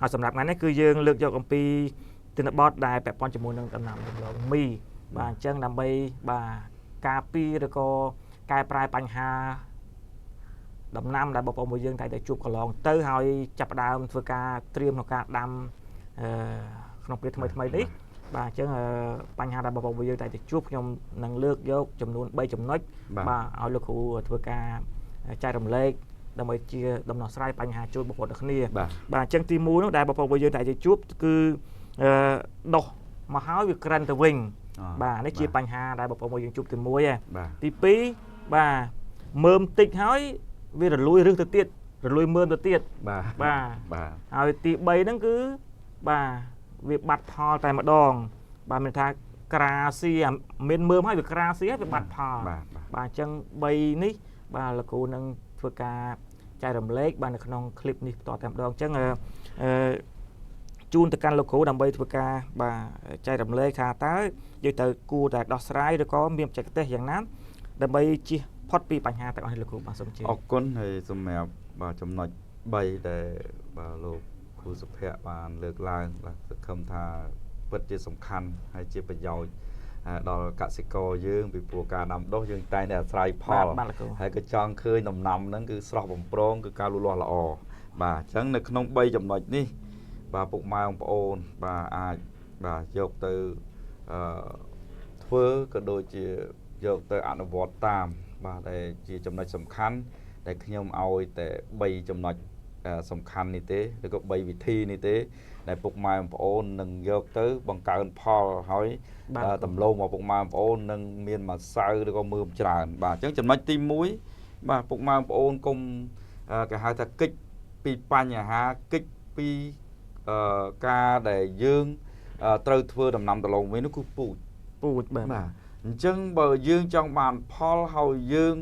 ហើយសម្រាប់ថ្ងៃនេះគឺយើងលើកយកអំពីទិន្នបទដែលពាក់ព័ន្ធជាមួយនឹងដំណាំដំឡូងមីបាទអញ្ចឹងដើម្បីបាទការពារឬក៏កែប្រែបញ្ហាដំណាំដែលបងប្អូនរបស់យើងតែជួបកន្លងទៅហើយចាប់ផ្ដើមធ្វើការត្រៀមក្នុងការដាំក្នុងពេលថ្មីនេះបាទអញ្ចឹងបញ្ហាដែលបងប្អូនរបស់យើងតែជួបខ្ញុំនឹងលើកយកចំនួន3ចំណុចបាទឲ្យលោកគ្រូធ្វើការចែករំលែកដើម្បីជាដំណោះស្រាយបញ្ហាជួយបងប្អូនទាំងគ្នាបាទអញ្ចឹងទី1នោះដែលបងប្អូនរបស់យើងតែជួបគឺដុះមកហើយវាក្រិនទៅវិញបាទនេះជាបញ្ហាដែលបងប្អូនរបស់យើងជួបទី1ឯងទី2បាទមើមតិចហើយវារលួយរឹសទៅទៀតរលួយមើមទៅទៀតបាទហើយទី3ហ្នឹងគឺបាទវាបាត់ផលតែម្ដងបាទមានថាក្រាស៊ីមានមើមហើយវាក្រាស៊ីហើយវាបាត់ផលបាទអញ្ចឹង3នេះបាទលោកគ្រូនឹងធ្វើការចែករំលែកបាទនៅក្នុងคลิปនេះបន្តតែម្ដងអញ្ចឹងជូនទៅកាន់លោកគ្រូដើម្បីធ្វើការបាទចែករំលែកថាតើយើងទៅគួរតែដោះស្រាយឬក៏មានបច្ចេកទេសយ៉ាងណាដើម្បីជៀសផុតពីបញ្ហាទាំងអស់នេះលោកគ្រូបាទសូមជឿអរគុណហើយសម្រាប់បាទចំណុច3ដែលបាទលោកគ្រូសុភ័ក្របានលើកឡើងបាទសង្ឃឹមថាពិតជាសំខាន់ហើយជាប្រយោជន៍ដល់កសិករយើងពីព្រោះការដាំដុះយើងតែងតែអាស្រ័យផលហើយក៏ចង់ឃើញដំណាំហ្នឹងគឺស្រស់បំព្រងគឺការលូតលាស់ល្អបាទអញ្ចឹងនៅក្នុង3ចំណុចនេះបាទពុកម៉ែបងប្អូនបាទអាចបាទយកទៅធ្វើក៏ដូចជាយកទៅអនុវត្តតាមបាទដែលជាចំណុចសំខាន់ដែលខ្ញុំឲ្យតែ3ចំណុចសំខាន់នេះទេឬក៏3វិធីនេះទេដែលពុកម៉ែបងប្អូននឹងយកទៅបង្កើនផលហើយដំឡូងរបស់ពុកម៉ែបងប្អូននឹងមានម្សៅឬក៏មើមច្រើនបាទអញ្ចឹងចំណុចទី1បាទពុកម៉ែបងប្អូនកុំគេហៅថាគិតពីបញ្ហាគិតពីការដែលយើងត្រូវធ្វើដំណាំដំឡូងមីនោះគឺពូជបាទអញ្ចឹងបើយើងចង់បានផលហើយយើង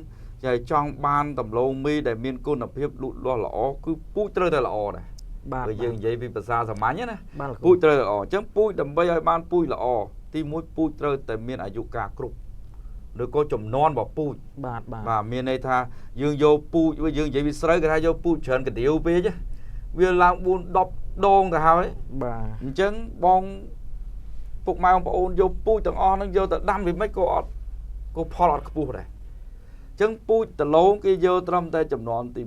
ចង់បានដំឡូងមីដែលមានគុណភាពលូតលាស់ល្អគឺពូជត្រូវតែល្អដែរបើយើងនិយាយពីភាសាសាមញ្ញណាពូជត្រូវល្អអញ្ចឹងពូជដើម្បីឲ្យបានពូជល្អទី1ពូជត្រូវតែមានអាយុកាលគ្រប់ឬក៏ចំនួនរបស់ពូជបាទមានន័យថាយើងយកពូជយើងនិយាយពីស្រូវគេថាយកពូជច្រើនកាដៀវពេកវាឡើង4 10ដងទៅហើយបាទអញ្ចឹងបងពុកម៉ែបងប្អូនយកពូជទាំងអស់ហ្នឹងយកទៅដាំវាមិនក៏អត់ក៏ផលអត់ខ្ពស់ដែរអញ្ចឹងពូជដំឡូងគេយកត្រឹមតែចំនួនទី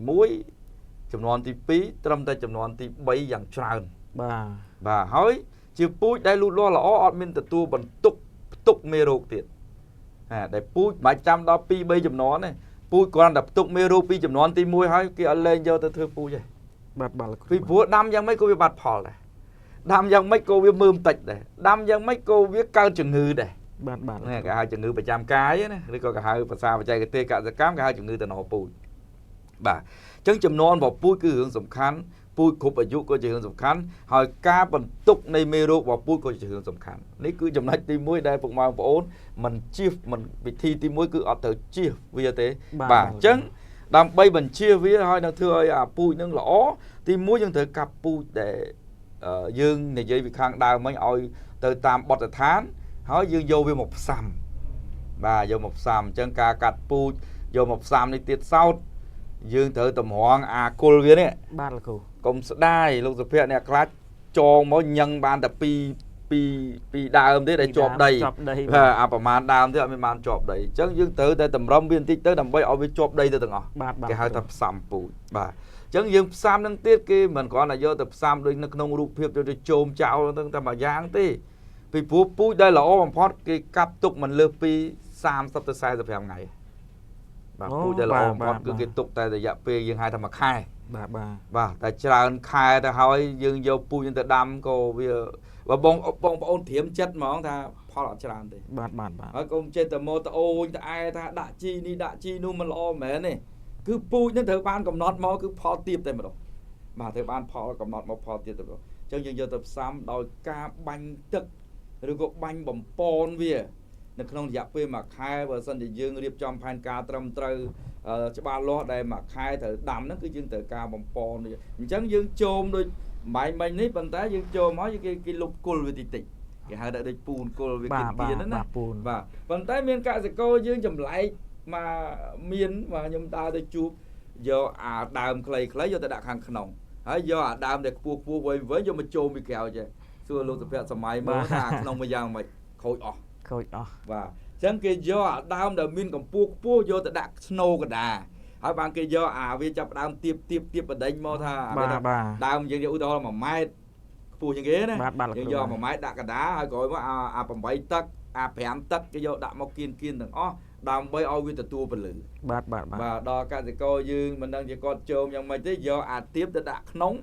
1ចំនួនទី2ត្រឹមតែចំនួនទី3យ៉ាងច្រើនបាទហើយជាពូជដែលលូតលាស់ល្អអត់មានទទួលបន្ទុកមេរោគទៀតដែលពូជមិនចាំដល់2 3ចំនួនទេពូជគ្រាន់តែផ្ទុកមេរោគពីចំនួនទី1ហើយគេអត់លែងយកទៅធ្វើពូជទេបាទពីព្រោះដាំយ៉ាងម៉េចក៏វាបាត់ផលដែរដាំយ៉ាងម៉េចក៏វាមើមតិចដែរដាំយ៉ាងម៉េចក៏វាកើតជំងឺដែរបាទគេហៅជំងឺប្រចាំកាយណាឬក៏គេហៅភាសាបច្ចេកទេសកសិកម្មគេហៅជំងឺតំណពូជបាទអញ្ចឹងចំនួនរបស់ពូជគឺរឿងសំខាន់ពូជគ្រប់អាយុក៏ជារឿងសំខាន់ហើយការបន្ទុកនៃមេរោគរបស់ពូជក៏ជារឿងសំខាន់នេះគឺចំណុចទី1ដែលពុកម៉ែបងប្អូនមិនជៀសមិនវិធីទី1គឺអត់ទៅជៀសវាទេបាទអញ្ចឹងដើម្បីបញ្ជាវាហើយនឹងធ្វើឲ្យអាពូជនឹងល្អទី1យើងត្រូវកាប់ពូជដែលយើងនិយាយពីខាងដើមមិញឲ្យទៅតាមបទដ្ឋានហើយយើងយកវាមកផ្សំបាទយកមកផ្សំអញ្ចឹងការកាត់ពូជយកមកផ្សំនេះទៀតសោតយើងត្រូវតម្រង់អាគុលវានេះបាទលោកគ្រូកុំស្ដាយលោកសុភ័ក្រអ្នកខ្លះចងមកញឹងបានតែពីដើមទេដែលជាប់ដីបាទអាប្រមាណដើមទេអត់មានបានជាប់ដីអញ្ចឹងយើងត្រូវតែតម្រឹមវាបន្តិចទៅដើម្បីឲ្យវាជាប់ដីទៅទាំងអស់គេហៅថាផ្សំពូជបាទអញ្ចឹងយើងផ្សំនឹងទៀតគេមិនគ្រាន់តែយកទៅផ្សំដូចនៅក្នុងរូបភាពទៅជោមចោលទៅតែមួយយ៉ាងទេពីព្រោះពូជដែលល្អបំផុតគេកាប់ទុកមិនលើសពី30ទៅ45ថ្ងៃបាទពូជដែលល្អបំផុតគឺគេទុកតែរយៈពេលយើងហៅថាមួយខែបាទតែច្រើនខែទៅហើយយើងយកពូជទៅដាំក៏វាបើបងប្អូនត្រៀមចិត្តហ្មងថាផលអត់ច្រើនទេបាទហើយកុំចេះតែមកត្អូញត្អែថាដាក់ជីនេះដាក់ជីនោះមិនល្អមែនទេគឺពូជនឹងត្រូវបានកំណត់មកគឺផលទាបតែម្ដងបាទត្រូវបានផលកំណត់មកផលទាបតែម្ដងអញ្ចឹងយើងយកទៅផ្សំដោយការបាញ់ទឹកឬក៏បាញ់បំពន់វានៅក្នុងរយៈពេលមួយខែបើសិនជាយើងរៀបចំផែនការត្រឹមត្រូវច្បាស់លាស់ដែលមួយខែត្រូវដាំហ្នឹងគឺយើងត្រូវការបំពន់វាអញ្ចឹងយើងជោមដូចបាញ់នេះប៉ុន្តែយើងជោមហើយគេលុបគុលវាតិចគេហៅថាដូចពូនគុលវាគិតទៀតណាបាទប៉ុន្តែមានកសិករយើងចម្លែកមកមានបាទខ្ញុំដើរទៅជួបយកអាដើមខ្លីៗយកទៅដាក់ខាងក្នុង ហើយយកអាដើមដែលខ្ពស់វិញយកមកចូលពីក្រៅចេះសួរលោកសុភ័ក្រសម័យមើលថាក្នុងមួយយ៉ាងមិនខូចអស់បាទអញ្ចឹងគេយកអាដើមដែលមានកម្ពស់ខ្ពស់យកទៅដាក់ស្នូកដាហើយបានគេយកអាវាចាប់ដើមទៀបបដិញមកថាដើមយើងយកឧទាហរណ៍1ម៉ែត្រខ្ពស់ជាងគេណាយើងយក1ម៉ែត្រដាក់កដាហើយក្រោយមកអា8តឹកអា5តឹកគេយកដាក់មកគៀនទាំងអស់ដើម្បីឲ្យវាទទួលពលឺបាទដល់កសិករយើងមិនដឹងជាគាត់ជោមយ៉ាងម៉េចទេយកអាទៀបទៅដាក់ក្នុង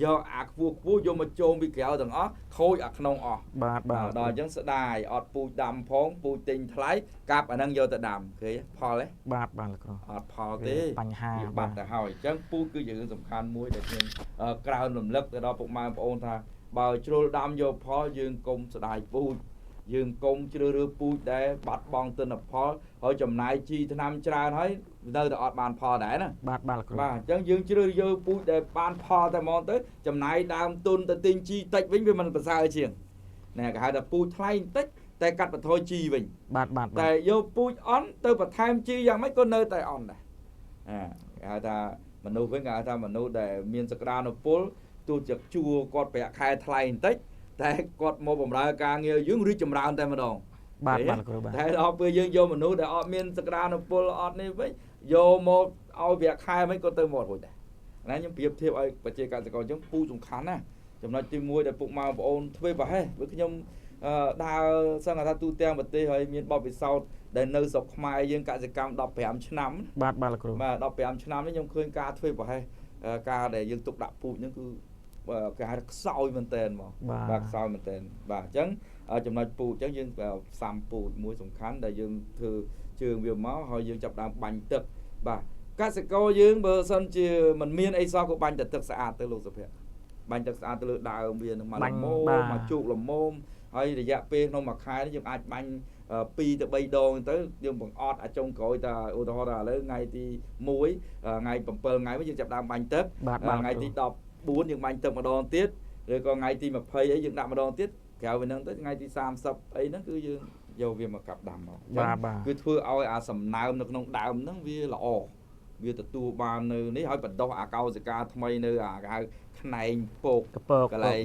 យកអាខ្ពស់យកមកជោមពីក្រៅទាំងអស់ខូចអាក្នុងអស់បាទដល់អញ្ចឹងស្ដាយអត់ពូជដាំផងពូជទិញថ្លៃកាប់អាហ្នឹងយកទៅដាំឃើញផលទេបាទលោកគ្រូអត់ផលទេបញ្ហាបាត់ទៅហើយអញ្ចឹងពូជគឺជារឿងសំខាន់មួយដែលខ្ញុំក្រើនរំលឹកទៅដល់ពុកម៉ែបងប្អូនថាបើជ្រុលដាំយកផលយើងកុំស្ដាយពូជយើងកុំជ្រើសរើសពូជដែលបាត់បង់ទិន្នផលហើយចំណាយជីថ្នាំច្រើនហើយនៅតែអត់បានផលដែរណាបាទលោកគ្រូបាទអញ្ចឹងយើងជ្រើសយកពូជដែលបានផលតែហ្មងទៅចំណាយដើមទុនទៅទិញជីតិចវិញវាមិនប្រសើរជាងណែគេហៅថាពូជថ្លៃបន្តិចតែកាត់បន្ថយជីវិញបាទតែយកពូជអន់ទៅបន្ថែមជីយ៉ាងម៉េចក៏នៅតែអន់ដែរគេហៅថាមនុស្សវិញគេហៅថាមនុស្សដែលមានសក្តានុពលទោះជាជួគាត់ប្រាក់ខែថ្លៃបន្តិចតែគាត់មកបម្រើការងារយើងរីកចម្រើនតែម្ដងបាទគ្រូបាទតែដល់ពេលយើងយកមនុស្សដែលអត់មានសក្តានុពលអត់នេះវិញយកមកឲ្យប្រាក់ខែមិនក៏ទៅមករួចដែរណាខ្ញុំប្រៀបធៀបឲ្យប្រជាកសិករអញ្ចឹងពូសំខាន់ណាចំណុចទី1ដែលពុកម៉ែបងប្អូនធ្វើប្រហែសព្រោះខ្ញុំដើរសង្ឃថាទូទាំងប្រទេសហើយមានបទពិសោធន៍ដែលនៅស្រុកខ្មែរយើងកសិកម្ម15ឆ្នាំបាទលោកគ្រូបាទ15ឆ្នាំនេះខ្ញុំឃើញការធ្វើប្រហែសការដែលយើងទុកដាក់ពូជហ្នឹងគឺគេហៅខ្សោយមែនតើមកបាទខ្សោយមែនតើបាទអញ្ចឹងចំណុចពូជអញ្ចឹងយើងផ្សំពូជមួយសំខាន់ដែលយើងធ្វើជើងវាមកហើយយើងចាប់ដើមបាញ់ទឹកបាទកសិករយើងបើសិនជាមិនមានអីសោះក៏បាញ់តែទឹកស្អាតទៅលោកសុភ័ក្របាញ់ទឹកស្អាតទៅលើដើមវានឹងមកល្មមមកជោគល្មមហើយរយៈពេលក្នុងមួយខែនេះយើងអាចបាញ់2ទៅ3ដងទៅយើងបង្អត់អាចុងក្រោយតាឧទាហរណ៍ថាឥឡូវថ្ងៃទី1ថ្ងៃ7ថ្ងៃវិញយើងចាប់ដើមបាញ់ទឹកថ្ងៃទី14យើងបាញ់ទឹកម្ដងទៀតឬក៏ថ្ងៃទី20អីយើងដាក់ម្ដងទៀតក្រៅពីហ្នឹងទៅថ្ងៃទី30អីហ្នឹងគឺយើងយកវាមកកាប់ដាំមកគឺធ្វើឲ្យអាសំណើមនៅក្នុងដើមហ្នឹងវាល្អវាទទួលបាននៅនេះហើយបណ្ដោះអាកោសិកាថ្មីនៅអាគេហៅខ្នែងពកកន្លែង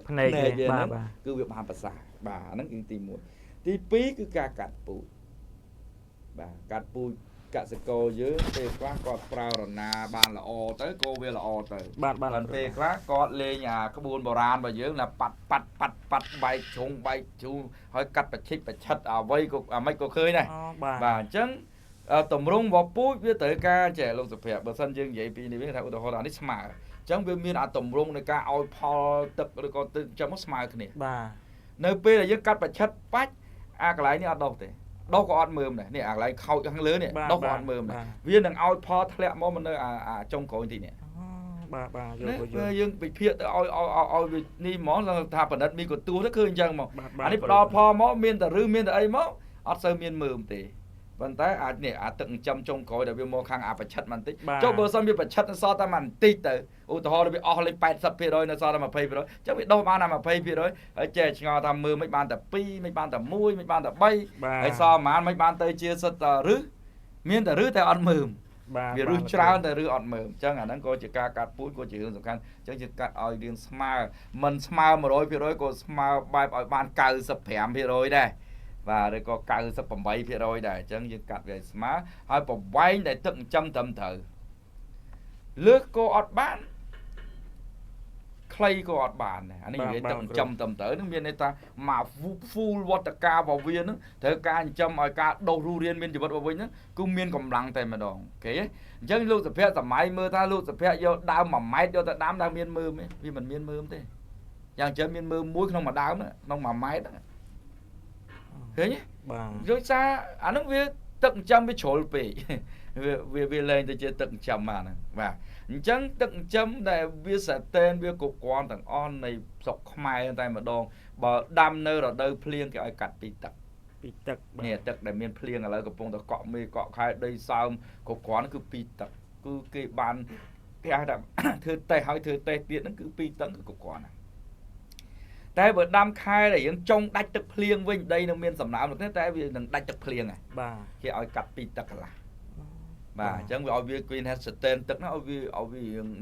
ភ្នែកបាទគឺវាបានប្រសាបាទអាហ្នឹងគឺទី1ទី2គឺការកាត់ពូជបាទកាត់ពូជកសិករយើងពេលខ្លះគាត់ប្រើរណាបានល្អទៅក៏វាល្អទៅបាទពេលខ្លះគាត់លេងអាក្បួនបុរាណរបស់យើងណាប៉ាត់បែកជ្រុងបែកជូរហើយកាត់បច្ឆិតអ្វីក៏អាមិនក៏ឃើញដែរបាទអញ្ចឹងតម្រង់វពូជវាត្រូវការចេះលោកសុភ័ក្របើសិនយើងនិយាយពីនេះវិញថាឧទាហរណ៍នេះស្មើអញ្ចឹងវាមានអាតម្រង់នៃការឲ្យផលទឹកឬក៏ទឹកអញ្ចឹងមកស្មើគ្នាបាទនៅពេលដែលយើងកាត់បច្ឆិតបាច់អាកន្លែងនេះអត់ដុសទេដុសក៏អត់មើមដែរនេះអាកន្លែងខោចខាងលើនេះដុសក៏អត់មើមដែរវានឹងឲ្យផលធ្លាក់មកនៅអាចុងក្រោយទីនេះបាទយើងវិភាគទៅឲ្យនេះហ្មងថាបណ្ឌិតមីកទួទៅឃើញអញ្ចឹងមកអានេះផ្ដល់ផលមកមានតែឬមានតែអីមកអត់សូវមានមើមទេប៉ុន្តែអាចនេះអាទឹកចិញ្ចឹមចុងក្រោយដែលវាមកខាងអាប្រឆិតបន្តិចចុះបើសិនវាប្រឆិតនៅសល់តែបន្តិចទៅឧទាហរណ៍វាអស់លេខ 80% នៅសល់តែ 20% ចឹងវាដុសបានតែ 20% ហើយចេះឆ្ងល់ថាមើលមិនបានតែ2មិនបានតែ1មិនបានតែ3ហើយសល់ប្រហែលមិនបានទៅជាសិតតែឬមានតែឬតែអត់មើមវារឹសច្រើនតែឬអត់មើមអញ្ចឹងអាហ្នឹងក៏ជាការកាត់ពូជក៏ជារឿងសំខាន់អញ្ចឹងយើងកាត់ឲ្យរៀងស្មើមិនស្មើ 100% ក៏ស្មើបែបឲ្យបាន 95% ដែរបាទឬក៏ 98% ដែរអញ្ចឹងយើងកាត់វាឲ្យស្មើហើយប្រវែងដែលទឹកចិញ្ចឹមត្រឹមត្រូវលើសក៏អត់បានខ្លីក៏អត់បានដែរអានេះនិយាយទឹកចិញ្ចឹមត្រឹមត្រូវនឹងមានន័យថាមក full វត្តការបស់វានឹងត្រូវការចិញ្ចឹមឲ្យការដុសរូរៀនមានជីវិតរបស់វិញហ្នឹងគឺមានកម្លាំងតែម្ដងអូខេអញ្ចឹងលោកសុភ័ក្រសម័យមើលថាលោកសុភ័ក្រយកដើម1ម៉ែត្រយកទៅដាំដល់មានមើមទេវាមិនមានមើមទេយ៉ាងច្រើនមានមើមមួយក្នុងមួយដើមក្នុង1ម៉ែត្រហ្នឹងឃើញទេបាទដោយសារអាហ្នឹងវាទឹកចិញ្ចឹមវាជ្រុលពេកវាលែងទៅជាទឹកចិញ្ចឹមអាហ្នឹងបាទអញ្ចឹងទឹកចិញ្ចឹមដែលវាសាតេនវាគ្រប់គ្រាន់ទាំងអស់នៃស្រុកខ្មែរតែម្ដងបើដាំនៅរដូវភ្លៀងគេឲ្យកាត់ពីទឹកនេះទឹកដែលមានភ្លៀងឥឡូវកំពុងតែកក់មេកក់ខែដីសើមគ្រប់គ្រាន់គឺពីទឹកគឺគេបានគេហៅថាធ្វើតេស្តហើយធ្វើតេស្តទៀតហ្នឹងគឺពីទឹកគឺគ្រប់គ្រាន់តែបើដាំខែដែលយើងចង់ដាច់ទឹកភ្លៀងវិញដីនឹងមានសំណើមនោះទេតែវានឹងដាច់ទឹកភ្លៀងហ៎បាទគេឲ្យកាត់ពីទឹកកន្លះបាទអញ្ចឹងវាឲ្យវា green house sustain ទឹកហ្នឹងឲ្យវា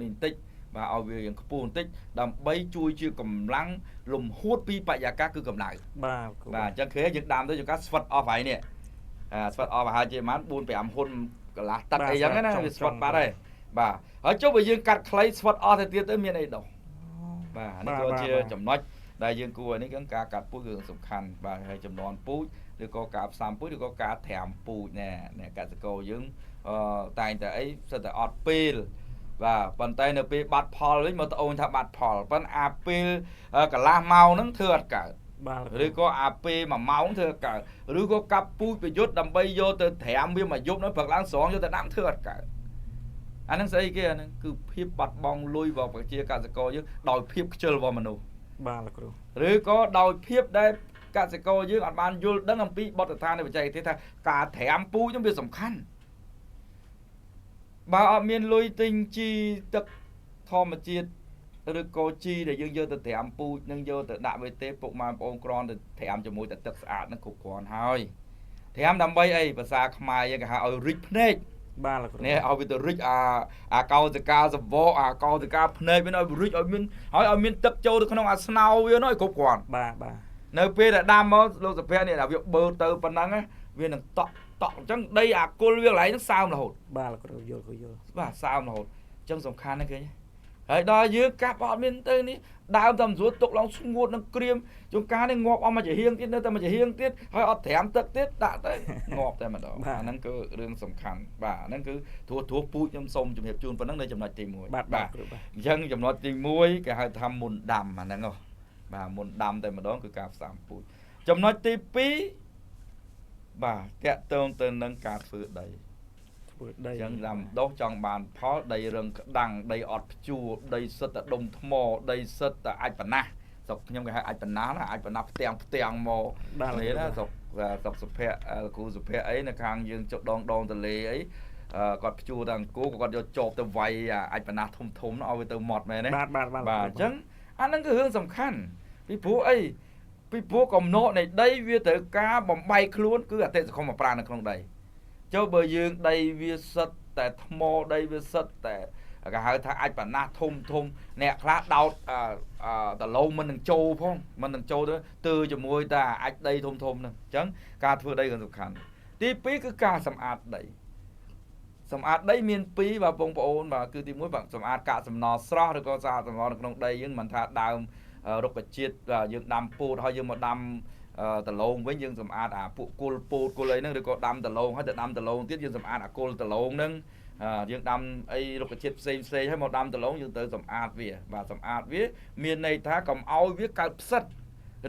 នេះបន្តិច បាទឲ្យវាយ៉ាងខ្ពស់បន្តិចដើម្បីជួយជាកម្លាំងលំហួតពីបរិយាកាសគឺកម្ដៅ បាទគ្រូ បាទអញ្ចឹងគេយើងដាំទៅយើងកាស្វិតអស់ហើយនេះស្វិតអស់ប្រហែលជាប្រហែល4 5 ហ៊ុនកន្លះទឹកអីចឹងណាវាស្វិតបាត់ហើយបាទហើយចុះបើយើងកាត់ខ្លីស្វិតអស់ទៅទៀតទៅមានអីដោះបាទនេះក៏ជាចំណុចដែលយើងគួរនេះគឺការកាត់ពូជគឺសំខាន់បាទហើយចំនួនពូជឬក៏ការផ្សំពូជឬក៏ការត្រាំពូជណែកសិករយើងតែងតែអីសិតតែអត់ពេលបាទប៉ុន្តែនៅពេលបាត់ផលវិញមកត្អូញថាបាត់ផលប៉ុន្តែអាពេលកន្លះម៉ោងហ្នឹងធ្វើអត់កើត បាទ ឬក៏អាពេល1ម៉ោងធ្វើកើតឬក៏កាប់ពូជប្រយុទ្ធដើម្បីយកទៅត្រាំវាមកយប់នោះព្រឹកឡើងស្រង់យកទៅដាំធ្វើអត់កើតអាហ្នឹងស្អីគេអាហ្នឹងគឺភាពបាត់បង់លុយរបស់ប្រជាកសិករយើងដោយភាពខ្ជិលរបស់មនុស្ស បាទលោកគ្រូ ឬក៏ដោយភាពដែលកសិករយើងអត់បានយល់ដឹងអំពីបទដ្ឋាននៃបច្ចេកទេសថាការត្រាំពូជនោះវាសំខាន់បើអត់មានលុយទិញជីទឹកធម្មជាតិឬក៏ជីដែលយើងយកទៅត្រាំពូជនឹងយកទៅដាក់វាទេពុកម៉ែបងប្អូនគ្រាន់តែត្រាំជាមួយតែទឹកស្អាតនឹងគ្រប់គ្រាន់ហើយត្រាំដើម្បីអីភាសាខ្មែរយើងគេហៅឲ្យរីកភ្នែក បាទលោកគ្រូ នេះឲ្យវាទៅរីកអាកោសិកាសវកអាកោសិកាភ្នែកវាឲ្យរីកឲ្យមានហើយឲ្យមានទឹកចូលទៅក្នុងអាស្នោវានោះឲ្យគ្រប់គ្រាន់ បាទបាទ នៅពេលដែលដាំមកលោកសុភ័ក្រនេះដល់វាបើទៅប៉ុណ្ណឹងវានឹងតក់អញ្ចឹងដីអាគុលវាកន្លែងហ្នឹងសើមរហូត បាទលោកគ្រូយល់គ្រូយល់ បាទសើមរហូតអញ្ចឹងសំខាន់ណាស់ឃើញហើយដល់យើងកាប់អត់មានទៅនេះដើមតែមិនស្រួលទុកឡងស្ងួតនឹងក្រៀមជួនកាលនេះងាប់អស់មួយចាហៀងទៀតនៅតែមួយចាហៀងទៀតហើយអត់ត្រាំទឹកទៀតដាក់ទៅងាប់តែម្ដងអាហ្នឹងគឺរឿងសំខាន់បាទអាហ្នឹងគឺធួពូជខ្ញុំសូមជំរាបជូនប៉ុណ្ណឹងនៅចំណុចទី1 បាទបាទគ្រូបាទ អញ្ចឹងចំណុចទី1គេហៅថាមុនដាំអាហ្នឹងបាទមុនដាំតែម្ដងគឺការផ្សំពូជចំណុចទី2បាទតាក់ទងទៅនឹងការធ្វើដី ធ្វើដី អញ្ចឹងដាំដុះចង់បានផលដីរឹងក្តាំងដីអត់ភ្ជួរដីសិតតែដុំថ្មដីសិតតែអាចប៉ណាស់ស្រុកខ្ញុំគេហៅអាចប៉ណាស់ណាអាចប៉ណាស់ផ្ទាំងមកនេះណាស្រុកសុភ័ក្រគ្រូសុភ័ក្រអីនៅខាងយើងចុះដងទលេអីគាត់ភ្ជួរតែអង្គរគាត់យកចបទៅវាយអាចប៉ណាស់ធំនោះឲ្យវាទៅម៉ត់មែនទេ បាទបាទ បាទអញ្ចឹងអាហ្នឹងគឺរឿងសំខាន់ពីព្រោះអីពីព្រោះកំណត់នៃដីវាត្រូវការបំបីខ្លួនគឺអតិសង្គមប្រាណនៅក្នុងដីចុះបើយើងដីវាសិតតែថ្មដីវាសិតតែគេហៅថាអាចប៉ណាស់ធំអ្នកខ្លះដោតដលងមិននឹងចូលផងមិននឹងចូលទៅជាមួយតែអាចដីធំហ្នឹងអញ្ចឹងការធ្វើដីគឺសំខាន់ទី2គឺការសម្អាតដីសម្អាតដីមាន2បាទបងប្អូនបាទគឺទី1បាទសម្អាតកាកសំណល់ស្រស់ឬក៏សម្អាតសំណល់នៅក្នុងដីយើងមិនថាដើមរុក្ខជាតិយើងដាំពោតហើយយើងមកដាំដលងវិញយើងសម្អាតអាពួកគល់ពោតគល់អីហ្នឹងឬក៏ដាំដលងហើយទៅដាំដលងទៀតយើងសម្អាតអាគល់ដលងហ្នឹងយើងដាំអីរុក្ខជាតិផ្សេងហើយមកដាំដលងយើងទៅសម្អាតវាបាទសម្អាតវាមានន័យថាកុំឲ្យវាកើតផ្សិត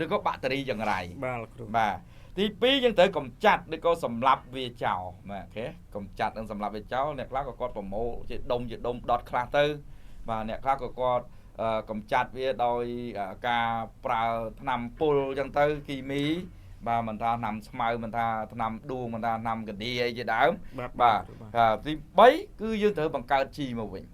ឬក៏បាក់តេរីចង្រៃ បាទលោកគ្រូ បាទទី2យើងត្រូវកម្ចាត់ឬក៏សម្លាប់វាចោលបាទអូខេកម្ចាត់និងសម្លាប់វាចោលអ្នកខ្លះក៏គាត់ប្រមូលជាដុំដុតខ្លះទៅបាទអ្នកខ្លះក៏គាត់កម្ចាត់វាដោយការប្រើថ្នាំពុលអញ្ចឹងទៅគីមីបាទមិនថាថ្នាំស្មៅមិនថាថ្នាំដួងមិនថាថ្នាំកឌីអីជាដើមបាទទី3គឺយើងត្រូវបង្កើតជីមកវិញ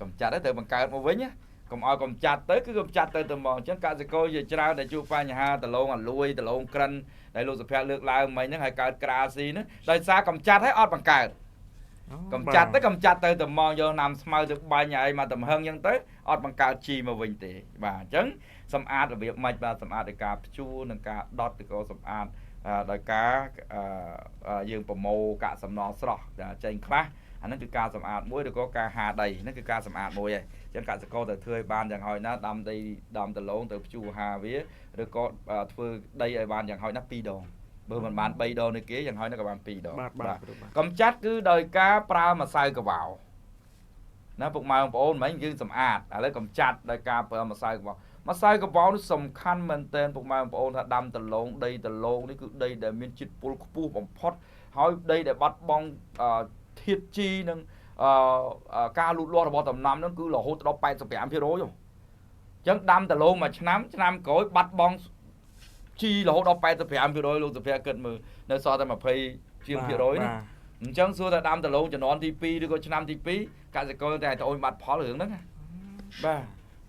កម្ចាត់ទៅត្រូវបង្កើតមកវិញណាកុំឲ្យកំចាត់ទៅគឺកំចាត់ទៅហ្មងអញ្ចឹងកសិករជាច្រើនដែលជួបបញ្ហាដលងអាលួយដលងក្រិនដែលលោកសុភ័ក្រលើកឡើងមិញហ្នឹងហើយកើតក្រាស៊ីហ្នឹងដោយសារកំចាត់ហើយអត់បង្កើតកំចាត់ទៅត្មងយកណាំស្មៅទៅបាញ់ឲ្យមកទំហឹងអញ្ចឹងទៅអត់បង្កើតជីមកវិញទេបាទអញ្ចឹងសម្អាតរបៀបម៉េចបាទសម្អាតដោយការភ្ជួរនិងការដុតឬក៏សម្អាតដោយការយើងប្រមូលកាកសំណល់ស្រស់ចេញខ្លះអាហ្នឹងគឺការសម្អាតមួយឬក៏ការហាដីហ្នឹងគឺការសម្អាតមួយឯងអញ្ចឹងកសិករត្រូវធ្វើឲ្យបានយ៉ាងហោចណាស់ដាំដីដាំដលងទៅភ្ជួរហាវាឬក៏ធ្វើដីឲ្យបានយ៉ាងហោចណាស់2ដងបើមិនបាន3ដងនេះគេយ៉ាងហោចណាស់ក៏បាន2ដងបាទកំចាត់គឺដោយការប្រើម្សៅកវ៉ាវណាពុកម៉ែបងប្អូនមិញយើងសម្អាតឥឡូវកំចាត់ដោយការប្រើម្សៅកវ៉ាវម្សៅកវ៉ាវនេះសំខាន់មែនទែនពុកម៉ែបងប្អូនថាដាំដលងដីដលងនេះគឺដីដែលមានជាតិពុលខ្ពស់បំផុតហើយដីដែលបាត់បង់ធាតុជីនិងការលូតលាស់របស់ដំណាំហ្នឹងគឺរហូតដល់ 85% អញ្ចឹងដាំដលងមួយឆ្នាំក្រោយបាត់បង់ជីរហូតដល់ 85% លោកសុភ័ក្រគិតមើលនៅសល់តែ20% ណាអញ្ចឹងសួរថាដាំដលងជំនាន់ទី2ឬក៏ឆ្នាំទី2កសិករតែត្អូញបាត់ផលរឿងហ្នឹងបាទ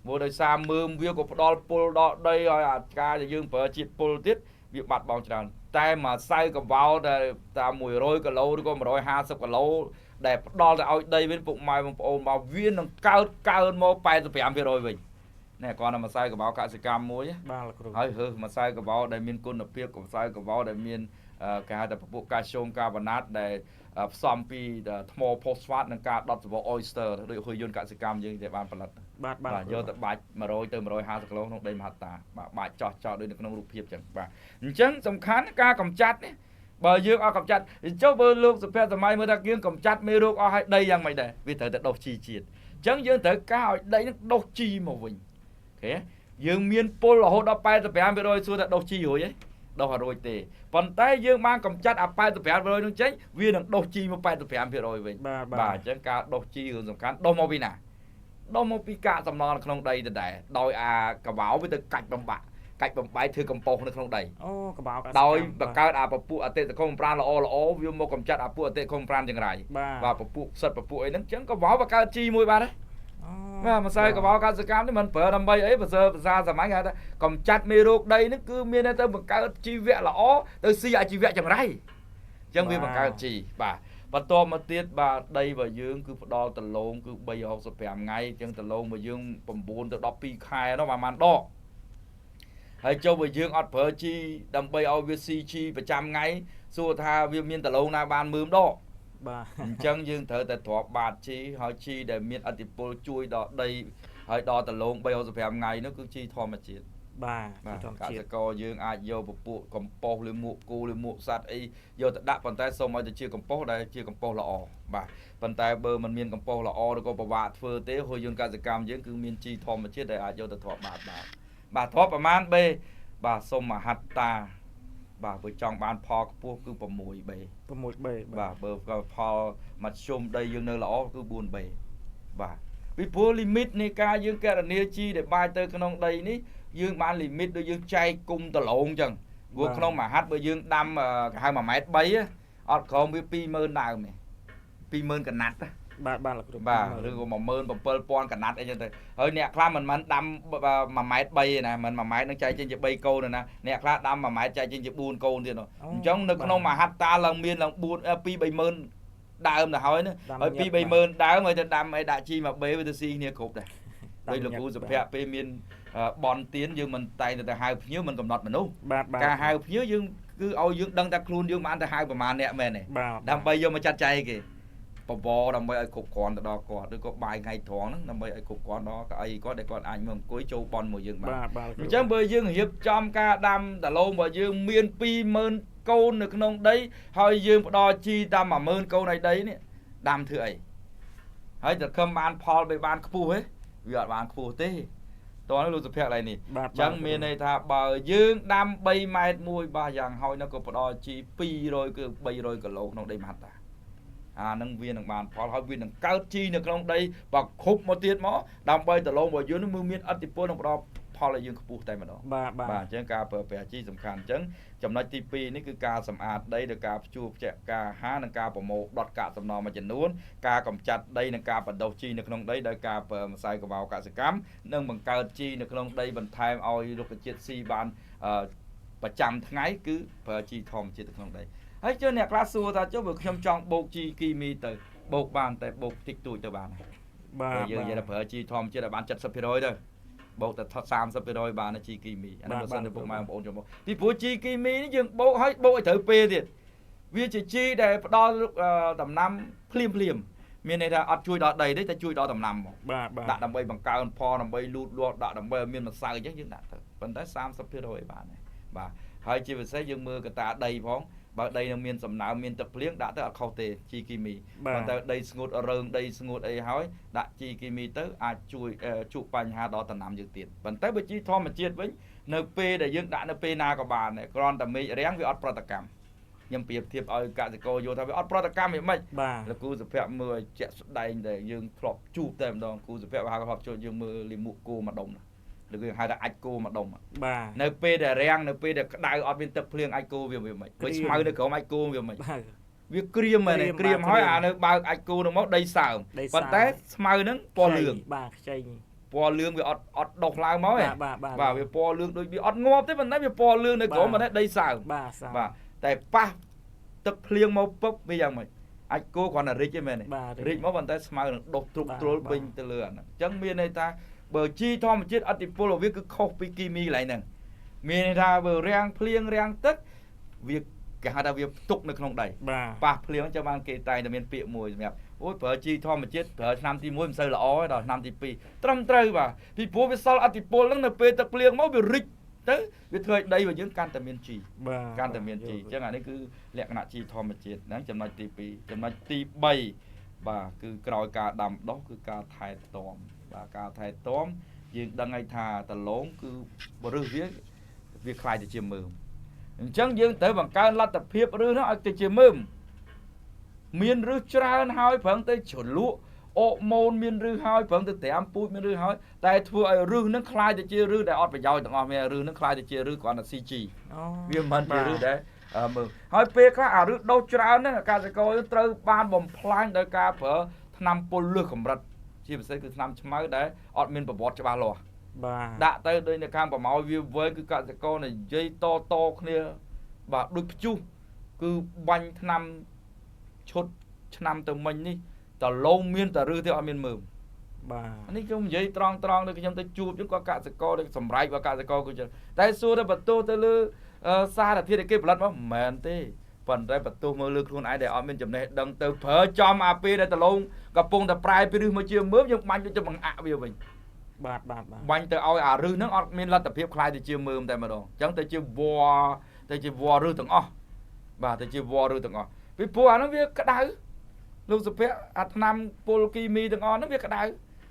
មកដោយសារមើមវាក៏ផ្ដល់ពុលដល់ដីឲ្យអាការដែលយើងប្រើជាតិពុលទៀតវាបាត់បង់ច្រើនតែមួយសៅកវ៉ាល់ដែលតាម100គីឡូឬក៏150គីឡូ ដែលផ្ដល់ទៅឲ្យដីវិញពុកម៉ែបងប្អូនមកវានឹងកើនមក85%វិញនេះគាត់នៅម្សៅកបោកសិកម្មមួយ បាទលោកគ្រូ ហើយម្សៅកបោដែលមានគុណភាពម្សៅកបោដែលមានគេហៅថាពពុះកាល់ស្យូមកាបូណាតដែលផ្សំពីថ្មផូស្វ៉ាតនិងការដុតសម្បក oyster ដូចហ៊ុយយន្តកសិកម្មយើងដែលបានផលិត បាទ យកទៅបាច់100ទៅ150គីឡូក្នុងដីមហត្តាបាទបាច់ចោះដូចនៅក្នុងរូបភាពចឹងបាទអញ្ចឹងសំខាន់ការកម្ចាត់នេះបើយើងអត់កម្ចាត់ចុះបើលោកសុភ័ក្រសម័យមើលថាយើងកម្ចាត់មេរោគអស់ឲ្យដីយ៉ាងម៉េចដែរវាត្រូវតែដុសជីជាតិអញ្ចឹងយើងត្រូវការឲ្យដីនឹងដុសជីមកវិញអូខេយើងមានពុលរហូតដល់85%សួរថាដុសជីរួចទេដុសអត់រួចទេប៉ុន្តែយើងបានកម្ចាត់អា85%នោះចេញវានឹងដុសជីមក85%វិញបាទអញ្ចឹងការដុសជីគឺសំខាន់ដុសមកពីណាដុសមកពីកាកសំណល់នៅក្នុងដីដដែលដោយអាកបោវាទៅកាច់បំបែកធ្វើកំប៉ុស្តនៅក្នុងដីអូកបោកដោយបង្កើតអាពពួកអតិថិជនប្រានល្អវាមកកម្ចាត់អាពួកអតិថិជនប្រានយ៉ាងไรបាទពពួកផ្សិតពពួកអីហ្នឹងអញ្ចឹងកបោបង្កើតជីមួយបាទបាទម្សៅកបោកសិកម្មនេះមិនប្រើដើម្បីអីភាសាសម័យគេថាកម្ចាត់មេរោគដីហ្នឹងគឺមានតែទៅបង្កើតជីវៈល្អទៅស៊ីអាជីវៈយ៉ាងไรអញ្ចឹងវាបង្កើតជីបាទបន្តមកទៀតបាទដីរបស់យើងគឺផ្ដល់ដលងគឺ365ថ្ងៃអញ្ចឹងដលងរបស់យើង9ទៅ12ខែនោះប្រហែលដកហើយចុះបើយើងអត់ប្រើជីដើម្បីឲ្យវាស៊ីជីប្រចាំថ្ងៃសួរថាវាមានដលងណាបានមើលដកបាទអញ្ចឹងយើងត្រូវតែទ្រាំបាតជីហើយជីដែលមានឥទ្ធិពលជួយដល់ដីហើយដល់ដលង365ថ្ងៃនោះគឺជីធម្មជាតិបាទធម្មជាតិកសិករយើងអាចយកពពួកកំប៉ុស្តឬមួកគោឬមួកសត្វអីយកទៅដាក់ប៉ុន្តែសូមឲ្យទៅជាកំប៉ុស្តដែលជាកំប៉ុស្តល្អបាទប៉ុន្តែបើមិនមានកំប៉ុស្តល្អឬក៏ពិបាកធ្វើទេហ៊ុយយន្តកសិកម្មយើងគឺមានជីធម្មជាតិដែលអាចយកទៅទ្រាំបាតបាទទ្រាំប្រមាណបេបាទសុំមហត្តាបាទបើចង់បានផលខ្ពស់គឺ6B បាទបើផលមធ្យមដីយើងនៅល្អគឺ4B បាទពីព្រោះ limit នៃការយើងកណនាជីដែលបាចទៅក្នុងដីនេះយើងបាន limit ដូចយើងចែកគុំដលងអញ្ចឹងព្រោះក្នុងមហត្ថបើយើងដាំគេហៅ1.3 ម៉ែត្រអត់ក្រោមវា20000ដើមទេ20000កណាត់បាទលោកគ្រូបាទឬក៏17000កណាត់អីចឹងទៅហើយអ្នកខ្លះមិនដាំ1.3 ម៉ែត្រទេណាមិន1ម៉ែត្រនឹងចែកចេញជា3កូនទេណាអ្នកខ្លះដាំ1ម៉ែត្រចែកចេញជា4កូនទៀតអញ្ចឹងនៅក្នុងមហត្តាឡើងមានឡើង2-30000ដើមទៅហើយណាហើយ2-30000ដើមហើយទៅដាំអីដាក់ជីមកបេវាទៅស៊ីគ្នាគ្រប់ដែរដោយលោកគ្រូសុភ័ក្រពេលមានបនទៀនយើងមិនតែងតែហៅភ្ញៀវមិនកំណត់មនុស្សការហៅភ្ញៀវយើងគឺឲ្យយើងដឹងតែខ្លួនយើងបានទៅហៅប្រមាណអ្នកមែនទេដើម្បីយកមកចាត់ចែងគេបបរដើម្បីឲ្យគ្រប់គ្រាន់ទៅដល់គាត់ឬក៏បាយថ្ងៃត្រង់ហ្នឹងដើម្បីឲ្យគ្រប់គ្រាន់ដល់កៅអីគាត់ដែលគាត់អាចមកអង្គុយចូលបនមួយយើងបានអញ្ចឹងបើយើងរៀបចំការដាំដលងរបស់យើងមាន20000កូននៅក្នុងដីហើយយើងផ្ដល់ជីតាម10000កូនឲ្យដីនេះដាំធ្វើអីហើយតែខំបានផលបីបានខ្ពស់ទេវាអត់បានខ្ពស់ទេតោះលោកសុភ័ក្រឡើយនេះអញ្ចឹងមានន័យថាបើយើងដាំ3ម៉ែត្រមួយបាទយ៉ាងហោចនោះក៏ផ្ដល់ជី200គឺ300គីឡូក្នុងដីមហត្តាអានឹងវានឹងបានផលហើយវានឹងកើតជីនៅក្នុងដីបើគ្រប់មកទៀតមកដើម្បីដលងរបស់យើងនឹងមានឥទ្ធិពលនឹងផ្ដល់ផលឲ្យយើងខ្ពស់តែម្ដងបាទអញ្ចឹងការប្រើប្រាស់ជីសំខាន់អញ្ចឹងចំណុចទី2នេះគឺការសម្អាតដីដោយការភ្ជួរភ្ជាក់ការហានិងការប្រមូលដុតកាកសំណល់មួយចំនួនការកម្ចាត់ដីនិងការបដិសជីនៅក្នុងដីដោយការប្រើម្សៅកបោកសិកម្មនិងបង្កើតជីនៅក្នុងដីបន្ថែមឲ្យរុក្ខជាតិស៊ីបានប្រចាំថ្ងៃគឺប្រើជីធម្មជាតិនៅក្នុងដីហើយចុះអ្នកខ្លះសួរថាចុះបើខ្ញុំចង់បូកជីគីមីទៅបូកបានតែបូកតិចតួចទៅបានបាទយើងនិយាយថាប្រើជីធម្មជាតិឲ្យបាន70%ទៅបូកតែ30%បានជីគីមីអានោះបើសិនទៅពុកម៉ែបងប្អូនចូលមកពីព្រោះជីគីមីនេះយើងបូកឲ្យបូកឲ្យត្រូវពេលទៀតវាជាជីដែលផ្ដល់ដំណាំភ្លាមមានន័យថាអត់ជួយដល់ដីទេតែជួយដល់ដំណាំមកដាក់ដើម្បីបង្កើនផលដើម្បីលូតលាស់ដាក់ដើម្បីឲ្យមានម្សៅអញ្ចឹងយើងដាក់ទៅប៉ុន្តែ30%ឲ្យបានដែរបាទហើយជាពិសេសយើងមើលកត្តាដីផងបើដីនឹងមានសំណើមមានទឹកភ្លៀងដាក់ទៅអត់ខុសទេជីគីមីប៉ុន្តែដីស្ងួតរើងដីស្ងួតអីហើយដាក់ជីគីមីទៅអាចជួយជួបបញ្ហាដល់ដំណាំយើងទៀតប៉ុន្តែបើជីធម្មជាតិវិញនៅពេលដែលយើងដាក់នៅពេលណាក៏បានដែរគ្រាន់តែមេឃរាំងវាអត់ប្រតិកម្មខ្ញុំប្រៀបធៀបឲ្យកសិករយល់ថាវាអត់ប្រតិកម្មមិនលោកគ្រូសុភ័ក្រមើលជាក់ស្ដែងតែយើងធ្លាប់ជួបតែម្ដងគ្រូសុភ័ក្រហៅធ្លាប់ជួបយើងមើលលីមួកគោមួយដុំឬគេហៅថាអាចគោមួយដុំបាទនៅពេលដែលរាំងនៅពេលដែលក្តៅអត់មានទឹកភ្លៀងអាចគោវាមិនដូចស្មៅនៅក្រោមអាចគោវាមិនវាក្រៀមមែនក្រៀមហើយអានៅបើកអាចគោនឹងមកដីសើមប៉ុន្តែស្មៅហ្នឹងពណ៌លឿងបាទខ្ចីពណ៌លឿងវាអត់ដុសឡើងមកទេបាទវាពណ៌លឿងដូចវាអត់ងាប់ទេប៉ុន្តែវាពណ៌លឿងនៅក្រោមមិនដីសើមបាទតែប៉ះទឹកភ្លៀងមកពឹបវាយ៉ាងម៉េច អាចគោគ្រាន់តែរិចទេមែនទេរិចមកប៉ុន្តែស្មៅនឹងដុសទ្រុបទ្រុលពេញទៅលើអាហ្នឹងអញ្ចឹងមានន័យថាបើជីធម្មជាតិអតិពលរបស់វាគឺខុសពីគីមីកន្លែងហ្នឹងមានន័យថាបើរាំងភ្លៀងរាំងទឹកវាគេហៅថាវាផ្ទុកនៅក្នុងដីប៉ះភ្លៀងចាំបានគេតែងតែមានពាក្យមួយសម្រាប់អូយប្រើជីធម្មជាតិប្រើឆ្នាំទី1មិនសូវល្អទេដល់ឆ្នាំទី2ត្រឹមត្រូវបាទពីព្រោះវាសល់អតិពលហ្នឹងនៅពេលទឹកភ្លៀងមកវារិចទៅវាធ្វើឲ្យដីរបស់យើងកាន់តែមានជីកាន់តែមានជីអញ្ចឹងអានេះគឺលក្ខណៈជីធម្មជាតិហ្នឹងចំណុចទី2ចំណុចទី3បាទគឺក្រោយការដាំដុះគឺការថែទាំបាទការថែទាំយើងដឹងហើយថាដលងគឺបរិសវាខ្លាយទៅជាមើមអញ្ចឹងយើងត្រូវបង្កើនលទ្ធភាពឫសនោះឲ្យទៅជាមើមមានឫសច្រើនហើយប្រឹងទៅជ្រលក់អម៉ូនមានឫសហើយប្រឹងទៅត្រាំពូជមានឫសហើយតែធ្វើឲ្យឫសនឹងខ្លាយទៅជាឫសដែលអត់ប្រយោជន៍ទាំងអស់មានឫសនឹងខ្លាយទៅជាឫសគ្រាន់តែ CG វាមិនជាឫសដែលមើលហើយពេលខ្លះអាឫសដុះច្រើនហ្នឹងកសិករត្រូវបានបំផ្លាញដោយការប្រើថ្នាំពុលលើសកម្រិតជាពិសេសគឺថ្នាំឆ្មៅដែលអត់មានប្រវត្តិច្បាស់លាស់បាទដាក់ទៅដូចនៅខាងប្រម៉ោយវាវែងគឺកសិករនិយាយតគ្នាបាទដូចព្យុះគឺបាញ់ថ្នាំឈុតឆ្នាំទៅមិញនេះតឡងមានតែឬទេអត់មានមើមបាទនេះខ្ញុំនិយាយត្រង់ដូចខ្ញុំទៅជួបចឹងក៏កសិករដូចសម្រេចបើកសិករគឺចឹងតែសួរទៅបន្ទោសទៅលើសារធាតុគេផលិតមកមិនមែនទេប៉ុន្តែបន្ទោសមកលើខ្លួនឯងដែលអត់មានចំណេះដឹងទៅប្រើចំអាពេលដែលតឡងកំពុងតែប្រែពីឫសមកជាមើមយើងបាញ់ទៅបង្អាក់វាវិញបាទបាញ់ទៅឲ្យអាឫសហ្នឹងអត់មានលទ្ធភាពខ្លាយទៅជាមើមតែម្ដងអញ្ចឹងទៅជាវល្លឺទាំងអស់បាទទៅជាវល្លឺទាំងអស់ពីព្រោះអាហ្នឹងវាក្តៅលោកសុភ័ក្រអាថ្នាំពុលគីមីទាំងអស់ហ្នឹងវាក្តៅ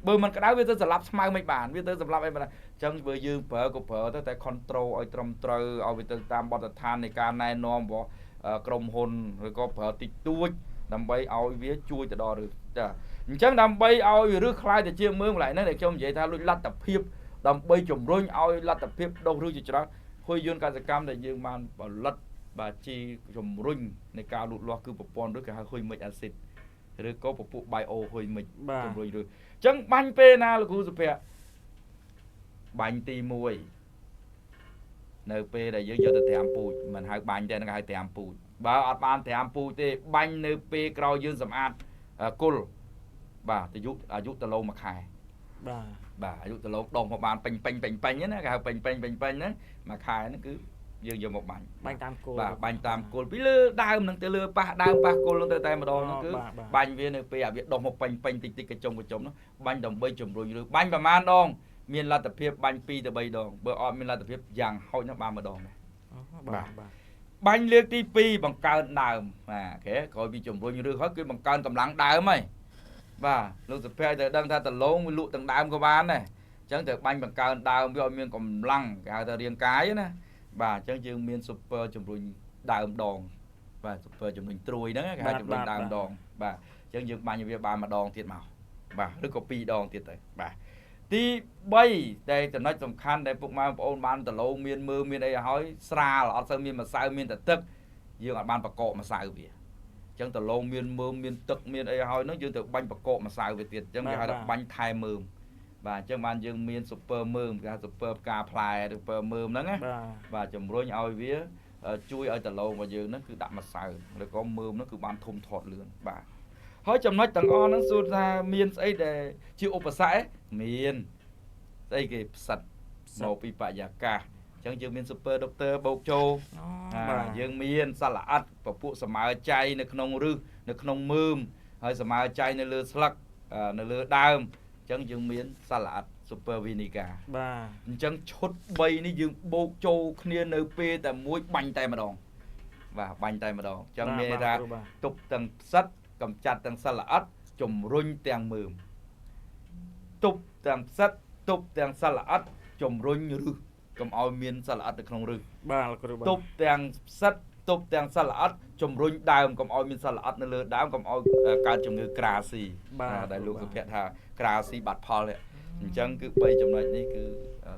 បើមិនក្តៅវាទៅសម្លាប់ស្មៅមិនបានវាទៅសម្លាប់អីមិនបានអញ្ចឹងបើយើងប្រើក៏ប្រើទៅតែ control ឲ្យត្រឹមត្រូវឲ្យវាទៅតាមបទដ្ឋាននៃការណែនាំរបស់ក្រុមហ៊ុនឬក៏ប្រើតិចតួចដើម្បីឲ្យវាជួយទៅដល់ឬចាអញ្ចឹងដើម្បីឲ្យឬខ្លាយទៅជាមើមកន្លែងហ្នឹងដែលខ្ញុំនិយាយថាលុចលទ្ធភាពដើម្បីជំរុញឲ្យលទ្ធភាពដុះឬជាច្រើនហ៊ុយយន្តកសិកម្មដែលយើងបានផលិតបាទជីជំរុញនៃការលូតលាស់គឺប្រព័ន្ធឬគេហៅហ៊ុយមិចអាស៊ីតឬក៏ពពួក bio ហ៊ុយមិចជំរុញឬអញ្ចឹងបាញ់ពេលណាលោកគ្រូសុភ័ក្របាញ់ទី1នៅពេលដែលយើងយកទៅត្រាំពូជមិនហៅបាញ់ទេហ្នឹងហៅត្រាំពូជបើអត់បានត្រាំពូជទេបាញ់នៅពេលក្រោយយើងសម្អាតគុលបាទអាយុតឡូមួយខែបាទអាយុតឡូដុះមកបានពេញណាគេហៅពេញហ្នឹងមួយខែហ្នឹងគឺយើងយកមកបាញ់តាមគល់បាទបាញ់តាមគល់ពីលើដើមហ្នឹងទៅលើប៉ះដើមប៉ះគល់ហ្នឹងទៅតែម្ដងហ្នឹងគឺបាញ់វានៅពេលអាវាដុះមកពេញតិចកញ្ចុំហ្នឹងបាញ់ដើម្បីជំរុញឬបាញ់ប្រមាណដងមានលទ្ធភាពបាញ់2ទៅ3ដងបើអត់មានលទ្ធភាពយ៉ាងហោចណាស់បានម្ដងដែរបាទបាញ់លើកទី2បង្កើនដើមបាទអូខេក្រោយពីជំរុញឬហើយគឺបង្កើនកម្លាំងដើមហើយបាទលោកសុភ័ក្រត្រូវដឹងថាដលងវាលក់ទាំងដើមក៏បានដែរអញ្ចឹងត្រូវបាញ់បង្កើនដើមវាឲ្យមានកម្លាំងគេហៅថារាងកាយណាបាទអញ្ចឹងយើងមាន super ជំរុញដើមដងបាទ super ជំរុញត្រួយហ្នឹងគេហៅជំរុញដើមដងបាទអញ្ចឹងយើងបាញ់វាបានម្ដងទៀតមកបាទឬក៏2ដងទៀតទៅបាទទី3ដែលចំណុចសំខាន់ដែលពុកម៉ែបងប្អូនបានដលងមានមើលមានអីឲ្យស្រាលអត់សូវមានម្សៅមានតែទឹកយើងអត់បានបកកម្សៅវាអញ្ចឹងដលងមានមើមមានទឹកមានអីឲ្យហ្នឹងយើងទៅបាញ់បកកម្សៅវាទៀតអញ្ចឹងគេហៅថាបាញ់ថែមើមបាទអញ្ចឹងបានយើងមាន super មើមគេហៅ super ផ្កាផ្លែ super មើមហ្នឹងណាបាទជំរុញឲ្យវាជួយឲ្យដលងរបស់យើងហ្នឹងគឺដាក់ម្សៅឬក៏មើមហ្នឹងគឺបានធំធាត់លឿនបាទហើយចំណុចទាំងអស់ហ្នឹងសួរថាមានស្អីដែលជាឧបសគ្គមានស្អីគេផ្សិតមកពីបរិយាកាសអញ្ចឹងយើងមាន super doctor បូកចូលយើងមានសត្វល្អិតពពួកសមើចៃនៅក្នុងឫសនៅក្នុងមើមហើយសមើចៃនៅលើស្លឹកនៅលើដើមអញ្ចឹងយើងមានសត្វល្អិត super vinegar បាទអញ្ចឹងឈុត3នេះយើងបូកចូលគ្នានៅពេលតែមួយបាញ់តែម្ដងបាទបាញ់តែម្ដងអញ្ចឹងមានថាទប់ទាំងផ្សិតកម្ចាត់ទាំងសត្វល្អិតជំរុញទាំងមើមទប់ទាំងផ្សិតទប់ទាំងសត្វល្អិតជំរុញឫសកុំឲ្យមានសត្វល្អិតនៅក្នុងឫសបាទលោកគ្រូបាទទប់ទាំងផ្សិតទប់ទាំងសត្វល្អិតជំរុញដើមកុំឲ្យមានសត្វល្អិតនៅលើដើមកុំឲ្យកើតជំងឺក្រាស៊ីដែលលោកសុភ័ក្រថាក្រាស៊ីបាត់ផលនេះអញ្ចឹងគឺ3ចំណុចនេះគឺ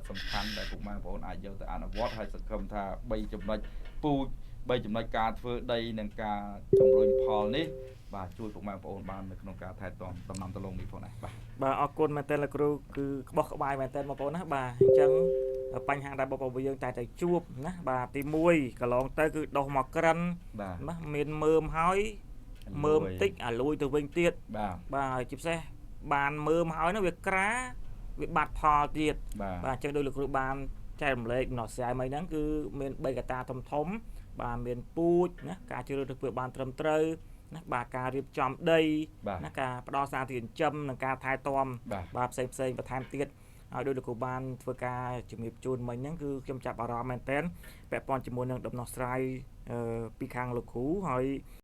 សំខាន់ដែលពុកម៉ែបងប្អូនអាចយកទៅអនុវត្តហើយសង្ឃឹមថា3ចំណុចពូជ3ចំណុចការធ្វើដីនិងការជំរុញផលនេះបាទជួយពុកម៉ែបងប្អូនបាននៅក្នុងការថែទាំដំណាំដលងនេះផងដែរបាទអរគុណមែនតើលោកគ្រូគឺក្បោះក្បាយមែនតើបងប្អូនណាបាទអញ្ចឹងបញ្ហាដែលបងប្អូនយើងតែជួបណាបាទទី1កន្លងទៅគឺដុះមកក្រិនណាមានមើមហើយ មើមតិចអាលួយទៅវិញទៀត បាទ បាទជាពិសេសបានមើមហើយនោះវាក្រាវាបាត់ផលទៀត បាទ បាទអញ្ចឹងដោយលោកគ្រូបានចែករំលែកដំណោះស្រាយមិញហ្នឹងគឺមាន3កត្តាធំបាទមានពូជណាការជ្រើសរើសធ្វើបានត្រឹមត្រូវណាបាទការរៀបចំដីណាការផ្ដល់សារធាតុចិញ្ចឹមនិងការថែទាំបាទផ្សេងបន្ថែមទៀតហើយដោយលោកគ្រូបានធ្វើការជំរាបជូនមិញហ្នឹងគឺខ្ញុំចាប់អារម្មណ៍មែនតើពាក់ព័ន្ធជាមួយនឹងដំណោះស្រាយពីខាងលោកគ្រូហើយ